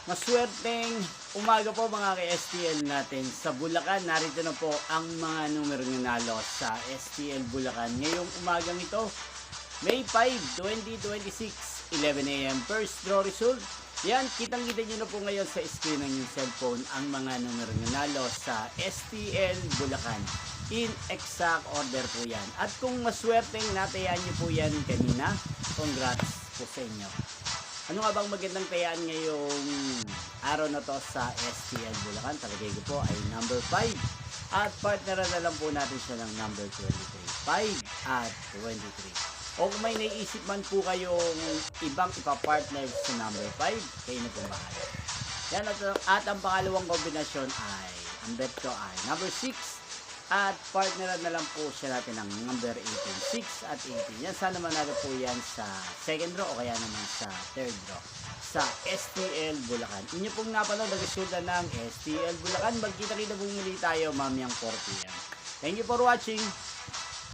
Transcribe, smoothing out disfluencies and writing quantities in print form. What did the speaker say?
Maswerteng umaga po mga ka-STL natin sa Bulacan. Narito na po ang mga numero nanalo sa STL Bulacan ngayong umagang ito, May 5, 2026, 11 a.m. First draw result. Yan, kitang-kita nyo na po ngayon sa screen ng yung cellphone ang mga numero nanalo sa STL Bulacan. In exact order po yan. At kung maswerteng natayaan nyo po yan kanina, congrats po sa inyo. Ano nga bang magandang tayaan ngayong araw na to sa STL Bulacan? Talagay ko po ay number 5. At partneran na lang po natin siya ng number 23. 5 at 23. O kung may naiisip man po kayong ibang ipapartner sa number 5, kayo na po bahala. Yan at ang pangalawang kombinasyon ay, ang bet ko ay number 6. At partneran na lang po siya natin ng number 18. 6 at 18. Yan, sana manalo po yan sa second draw o kaya naman sa third draw sa STL Bulacan. Inyo pong napanood ang resulta ng STL Bulacan. Magkita-kita po muli tayo mamayang 4 p.m. Thank you for watching.